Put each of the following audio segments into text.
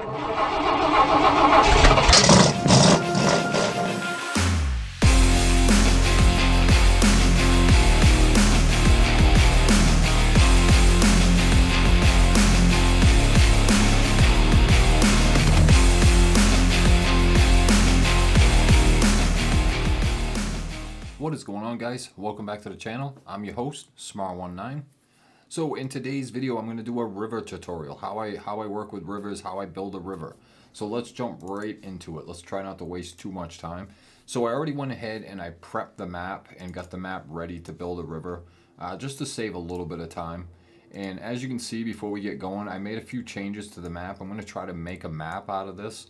What is going on, guys? Welcome back to the channel. I'm your host, SMARONENINE. So in today's video, I'm going to do a river tutorial, how I work with rivers, how I build a river. So let's jump right into it. Let's try not to waste too much time. So I already went ahead and I prepped the map and got the map ready to build a river, just to save a little bit of time. And as you can see, before we get going, I made a few changes to the map. I'm going to try to make a map out of this.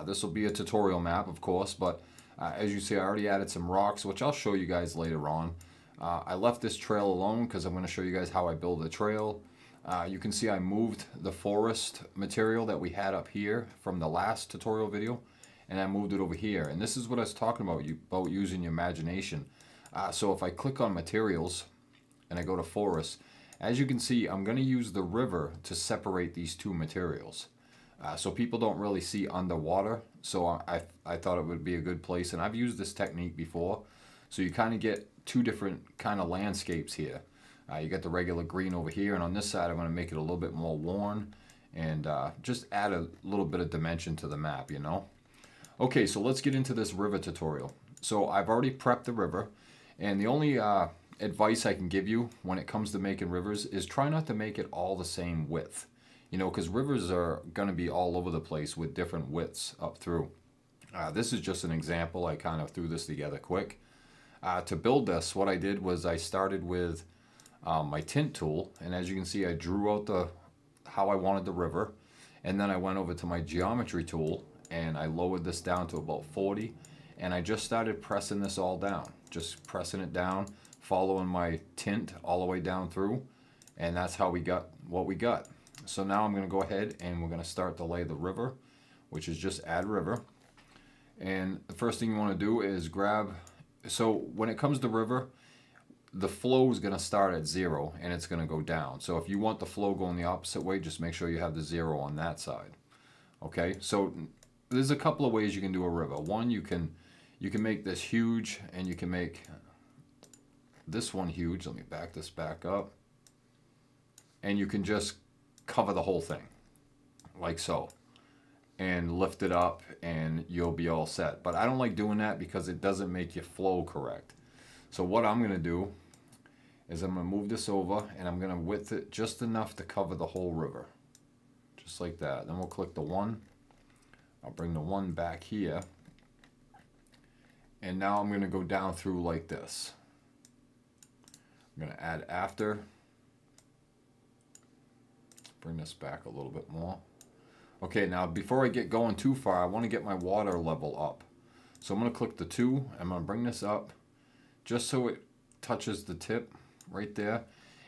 This will be a tutorial map, of course, but as you see, I already added some rocks, which I'll show you guys later on. I left this trail alone because I'm going to show you guys how I build a trail. You can see I moved the forest material that we had up here from the last tutorial video, and I moved it over here. And this is what I was talking about using your imagination. So if I click on materials and I go to forest, as you can see, I'm going to use the river to separate these two materials. So people don't really see underwater, so I thought it would be a good place, and I've used this technique before. So you kind of get two different kind of landscapes here. You got the regular green over here, and on this side I'm going to make it a little bit more worn and just add a little bit of dimension to the map, you know. Okay, so let's get into this river tutorial. So I've already prepped the river, and the only advice I can give you when it comes to making rivers is try not to make it all the same width. You know, because rivers are going to be all over the place with different widths up through. This is just an example. I kind of threw this together quick. To build this, what I did was I started with my tint tool, and as you can see, I drew out how I wanted the river, and then I went over to my geometry tool and I lowered this down to about 40, and I just started pressing this all down, just pressing it down, following my tint all the way down through, and that's how we got what we got. So now I'm going to go ahead and we're going to start to lay the river, which is just add river. And the first thing you want to do is grab, so when it comes to river, the flow is going to start at 0 and it's going to go down. So if you want the flow going the opposite way, just make sure you have the 0 on that side. Okay, so there's a couple of ways you can do a river. One, you can make this huge, and you can make this one huge. Let me back this back up. And you can just cover the whole thing like so and lift it up and you'll be all set. But I don't like doing that because it doesn't make your flow correct. So what I'm going to do is I'm going to move this over and I'm going to width it just enough to cover the whole river, just like that. Then we'll click the 1. I'll bring the 1 back here, and now I'm going to go down through like this. I'm going to add after. Bring this back a little bit more. Okay, now before I get going too far, I want to get my water level up. So I'm going to click the 2. I'm going to bring this up just so it touches the tip right there.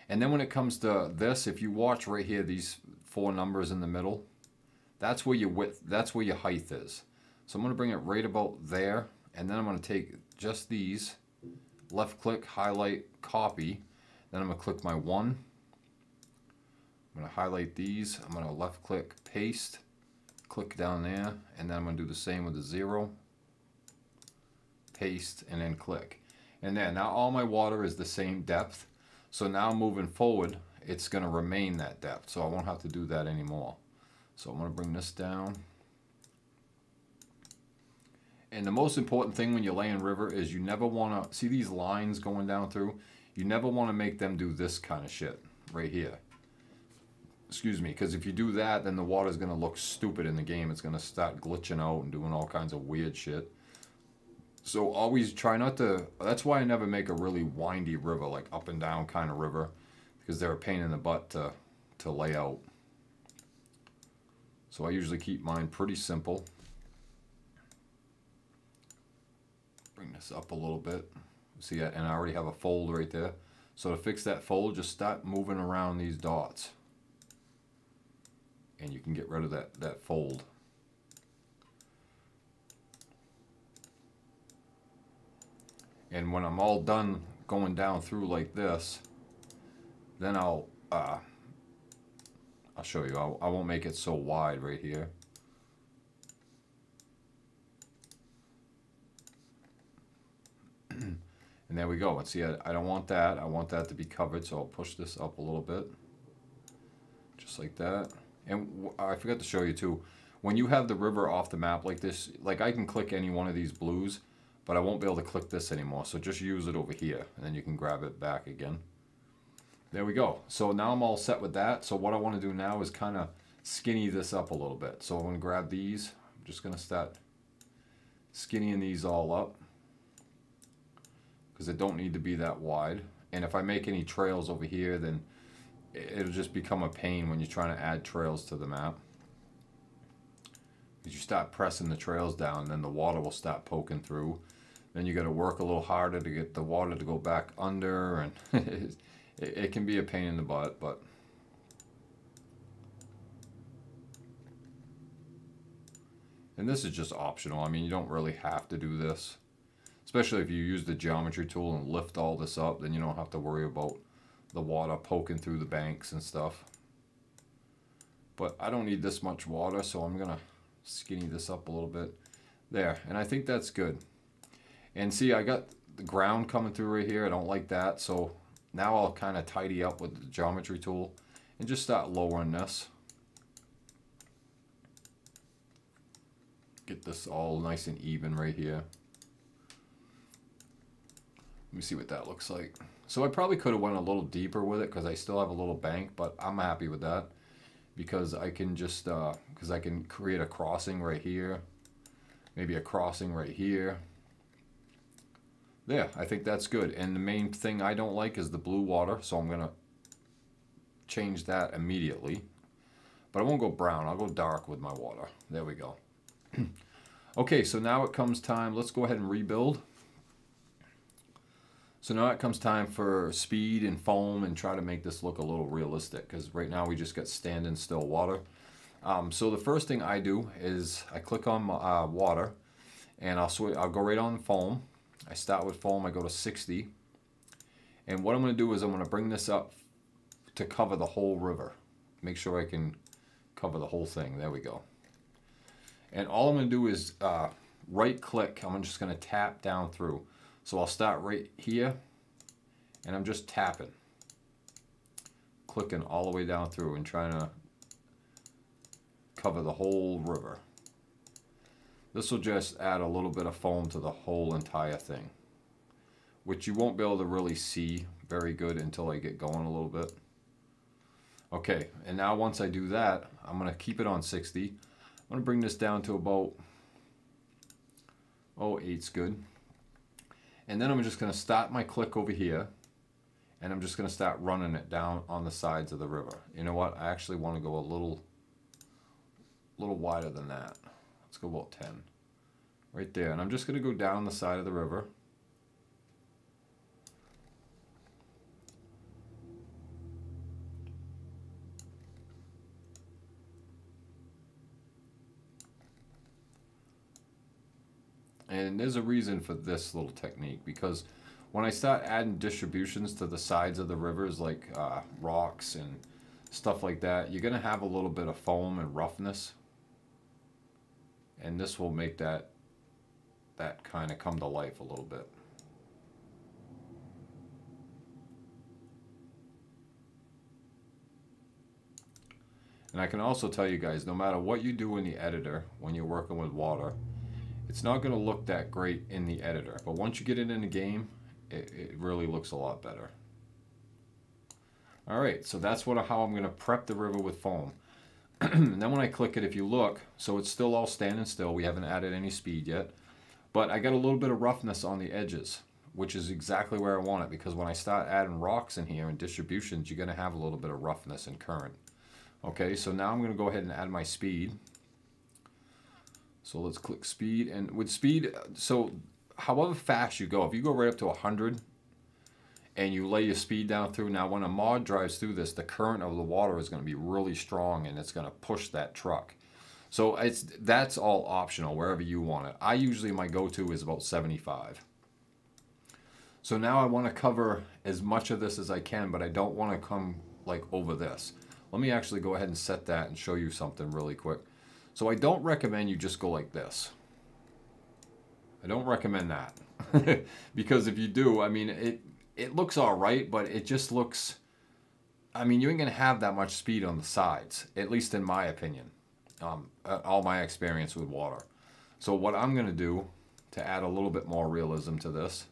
And then when it comes to this, if you watch right here, these 4 numbers in the middle, that's where your width, that's where your height is. So I'm going to bring it right about there, and then I'm going to take just these, left click, highlight, copy. Then I'm going to click my 1. I'm going to highlight these, I'm going to left click, paste, click down there, and then I'm going to do the same with the 0, paste, and then click. And then now all my water is the same depth, so now moving forward it's going to remain that depth, so I won't have to do that anymore. So I'm going to bring this down. And the most important thing when you're laying river is you never want to, see these lines going down through, you never want to make them do this kind of shit right here. Excuse me, because if you do that, then the water's going to look stupid in the game. It's going to start glitching out and doing all kinds of weird shit. So always try not to, that's why I never make a really windy river, like up and down kind of river, because they're a pain in the butt to lay out. So I usually keep mine pretty simple. Bring this up a little bit. See, and I already have a fold right there. So to fix that fold, just start moving around these dots. And you can get rid of that fold. And when I'm all done going down through like this, then I'll show you. I won't make it so wide right here. And there we go. And see, I don't want that. I want that to be covered, so I'll push this up a little bit. Just like that. And I forgot to show you too, when you have the river off the map like this, like I can click any one of these blues, but I won't be able to click this anymore. So just use it over here, and then you can grab it back again. There we go. So now I'm all set with that. So what I want to do now is kind of skinny this up a little bit. So I'm going to grab these. I'm just going to start skinnying these all up, because they don't need to be that wide. And if I make any trails over here, then it'll just become a pain when you're trying to add trails to the map. Because you start pressing the trails down, then the water will start poking through. Then you got to work a little harder to get the water to go back under, and it can be a pain in the butt, but and this is just optional. I mean, you don't really have to do this. Especially if you use the geometry tool and lift all this up, then you don't have to worry about the water poking through the banks and stuff. But I don't need this much water, so I'm gonna skinny this up a little bit. There, and I think that's good. And see, I got the ground coming through right here. I don't like that, so now I'll kind of tidy up with the geometry tool and just start lowering this. Get this all nice and even right here. Let me see what that looks like. So I probably could have went a little deeper with it, because I still have a little bank, but I'm happy with that, because I can just because I can create a crossing right here, maybe a crossing right here. There, I think that's good. And the main thing I don't like is the blue water, so I'm gonna change that immediately. But I won't go brown, I'll go dark with my water. There we go. Okay, so now it comes time, let's go ahead and rebuild. So now it comes time for speed and foam, and try to make this look a little realistic, because right now we just got standing still water. So the first thing I do is I click on water, and I'll go right on foam. I start with foam, I go to 60. And what I'm going to do is I'm going to bring this up to cover the whole river. Make sure I can cover the whole thing. There we go. And all I'm going to do is right click. I'm just going to tap down through. So I'll start right here, and I'm just tapping, clicking all the way down through and trying to cover the whole river. This will just add a little bit of foam to the whole entire thing, which you won't be able to really see very good until I get going a little bit. Okay, and now once I do that, I'm going to keep it on 60. I'm going to bring this down to about, 8's good. And then I'm just going to start my click over here, and I'm just going to start running it down on the sides of the river. You know what? I actually want to go a little wider than that. Let's go about 10. Right there. And I'm just going to go down the side of the river. And there's a reason for this little technique, because when I start adding distributions to the sides of the rivers, like rocks and stuff like that, you're going to have a little bit of foam and roughness. And this will make that kind of come to life a little bit. And I can also tell you guys, no matter what you do in the editor when you're working with water, it's not going to look that great in the editor, but once you get it in the game, it really looks a lot better. Alright, so that's how I'm going to prep the river with foam. And then when I click it, if you look, so it's still all standing still, we haven't added any speed yet, but I got a little bit of roughness on the edges, which is exactly where I want it, because when I start adding rocks in here and distributions, you're going to have a little bit of roughness and current. Okay, so now I'm going to go ahead and add my speed. So let's click speed, and with speed, so however fast you go, if you go right up to 100 and you lay your speed down through, now when a mod drives through this, the current of the water is going to be really strong, and it's going to push that truck. So that's all optional wherever you want it. I usually, my go-to is about 75. So now I want to cover as much of this as I can, but I don't want to come like over this. Let me actually go ahead and set that and show you something really quick. So I don't recommend you just go like this. I don't recommend that. Because if you do, I mean, it looks all right, but it just looks, I mean, you ain't gonna have that much speed on the sides, at least in my opinion. All my experience with water. So what I'm gonna do to add a little bit more realism to this,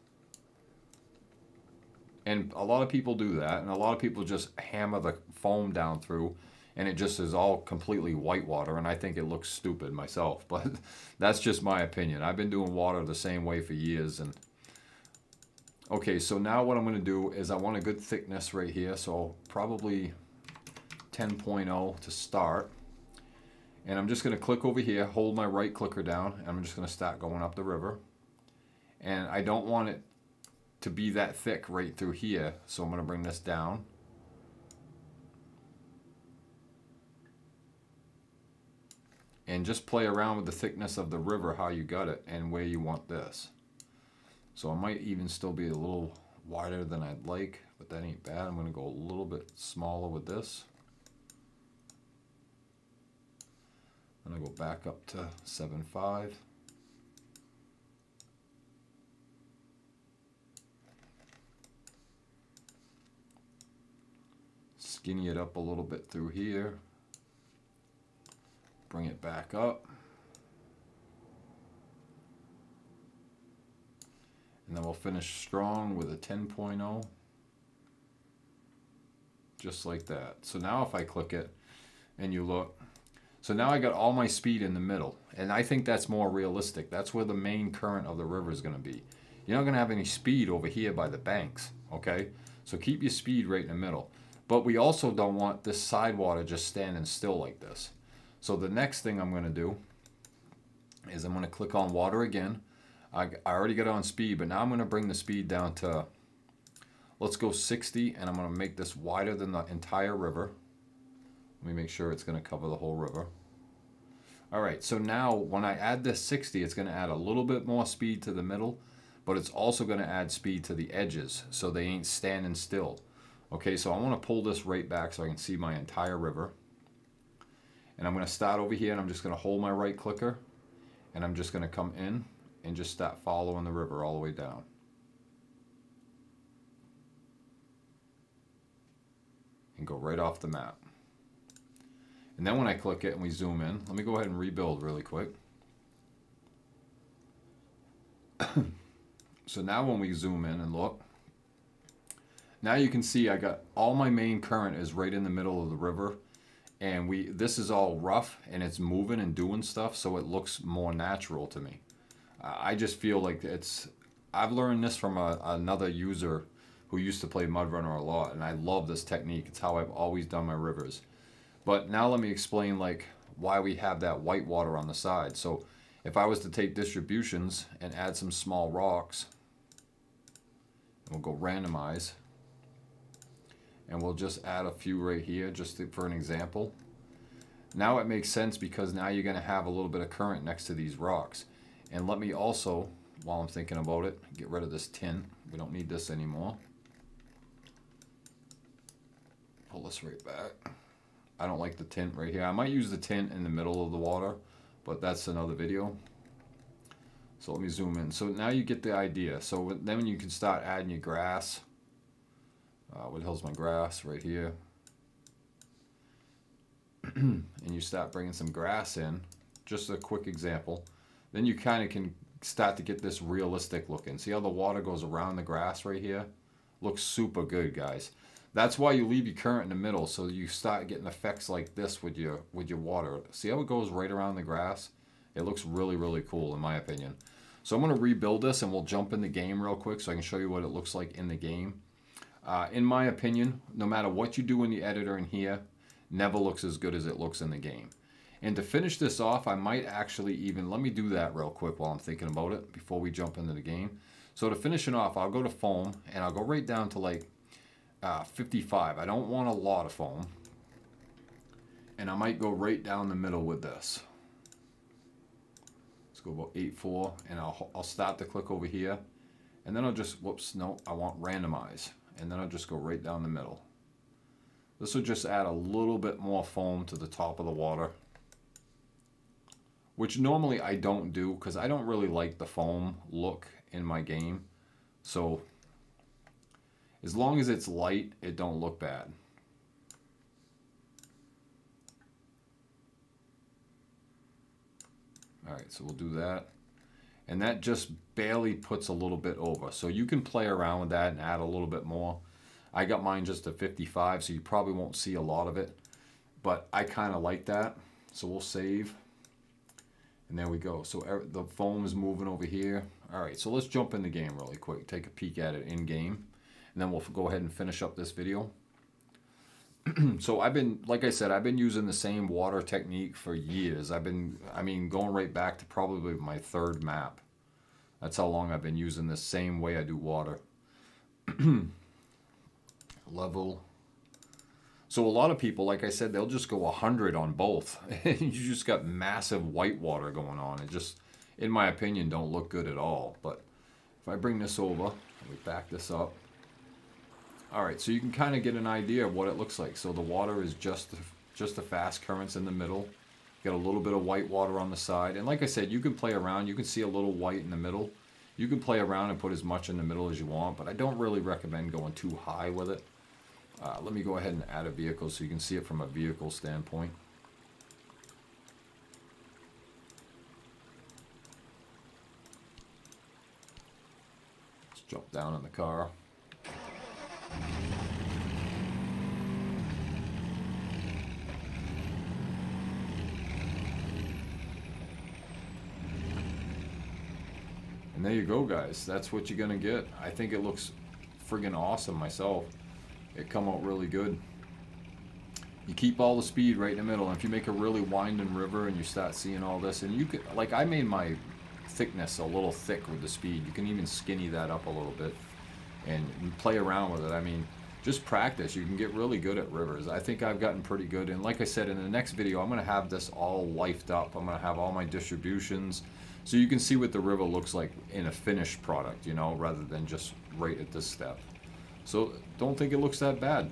and a lot of people do that, and a lot of people just hammer the foam down through, and it just is all completely white water, and I think it looks stupid myself, but that's just my opinion. I've been doing water the same way for years. And okay, so now what I'm going to do is I want a good thickness right here, so probably 10.0 to start. And I'm just going to click over here, hold my right clicker down, and I'm just going to start going up the river. And I don't want it to be that thick right through here, so I'm going to bring this down. And just play around with the thickness of the river, how you got it, and where you want this. So I might even still be a little wider than I'd like, but that ain't bad. I'm going to go a little bit smaller with this. I'm going to go back up to 7.5. Skinny it up a little bit through here. Bring it back up. And then we'll finish strong with a 10.0. Just like that. So now if I click it and you look, so now I got all my speed in the middle. And I think that's more realistic. That's where the main current of the river is going to be. You're not going to have any speed over here by the banks. Okay? So keep your speed right in the middle. But we also don't want this side water just standing still like this. So the next thing I'm going to do is I'm going to click on water again. I already got it on speed, but now I'm going to bring the speed down to, let's go 60, and I'm going to make this wider than the entire river. Let me make sure it's going to cover the whole river. All right, so now when I add this 60, it's going to add a little bit more speed to the middle, but it's also going to add speed to the edges so they ain't standing still. Okay, so I want to pull this right back so I can see my entire river. And I'm going to start over here, and I'm just going to hold my right clicker, and I'm just going to come in and just start following the river all the way down. And go right off the map. And then when I click it and we zoom in, let me go ahead and rebuild really quick. So now when we zoom in and look, now you can see I got all my main current is right in the middle of the river. And this is all rough and it's moving and doing stuff, so it looks more natural to me. I just feel like I've learned this from another user who used to play Mudrunner a lot, and I love this technique. It's how I've always done my rivers. But now let me explain like why we have that white water on the side. So if I was to take distributions and add some small rocks, we'll go randomize, and we'll just add a few right here just for an example. Now it makes sense because now you're going to have a little bit of current next to these rocks. And let me also, while I'm thinking about it, get rid of this tint. We don't need this anymore. Pull this right back. I don't like the tint right here. I might use the tint in the middle of the water, but that's another video. So let me zoom in. So now you get the idea. So then you can start adding your grass. What the hell's my grass? Right here. And you start bringing some grass in. Just a quick example. Then you kind of can start to get this realistic looking. See how the water goes around the grass right here? Looks super good, guys. That's why you leave your current in the middle, so you start getting effects like this with your water. See how it goes right around the grass? It looks really, really cool in my opinion. So I'm going to rebuild this and we'll jump in the game real quick so I can show you what it looks like in the game. In my opinion, no matter what you do in the editor in here, never looks as good as it looks in the game. And to finish this off, I might actually even, let me do that real quick while I'm thinking about it before we jump into the game. So to finish it off, I'll go to foam and I'll go right down to like 55. I don't want a lot of foam. And I might go right down the middle with this. Let's go about 8.4 and I'll start to click over here. And then I'll just, whoops, no, I want randomize. And then I'll just go right down the middle. This will just add a little bit more foam to the top of the water. which normally I don't do because I don't really like the foam look in my game. So as long as it's light, it don't look bad. All right, so we'll do that. And that just barely puts a little bit over. So you can play around with that and add a little bit more. I got mine just to 55, so you probably won't see a lot of it. But I kind of like that. So we'll save. And there we go. So the foam is moving over here. All right, so let's jump in the game really quick. Take a peek at it in game. And then we'll go ahead and finish up this video. So I've been, like I said, I've been using the same water technique for years. I mean, going right back to probably my 3rd map. That's how long I've been using the same way I do water. Level. So a lot of people, like I said, they'll just go 100 on both. You just got massive white water going on. It just, in my opinion, don't look good at all. But if I bring this over, we back this up. All right, so you can kind of get an idea of what it looks like. So the water is just the fast currents in the middle. Got a little bit of white water on the side. And like I said, you can play around. You can see a little white in the middle. You can play around and put as much in the middle as you want, but I don't really recommend going too high with it. Let me go ahead and add a vehicle so you can see it from a vehicle standpoint. Let's jump down in the car. And there you go, guys. That's what you're gonna get. I think it looks friggin' awesome myself. It come out really good. You keep all the speed right in the middle, and if you make a really winding river and you start seeing all this, and you could, like, I made my thickness a little thick with the speed. You can even skinny that up a little bit and play around with it. I mean, just practice. You can get really good at rivers. I think I've gotten pretty good, and like I said, in the next video, I'm going to have this all lifed up. I'm going to have all my distributions, so you can see what the river looks like in a finished product, you know, rather than just right at this step. So don't think it looks that bad.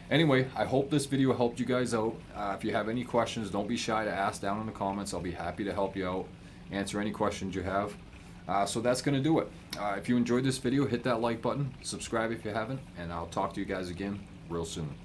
Anyway, I hope this video helped you guys out. If you have any questions, don't be shy to ask down in the comments. I'll be happy to help you out, answer any questions you have. So that's going to do it. If you enjoyed this video, hit that like button, subscribe if you haven't, and I'll talk to you guys again real soon.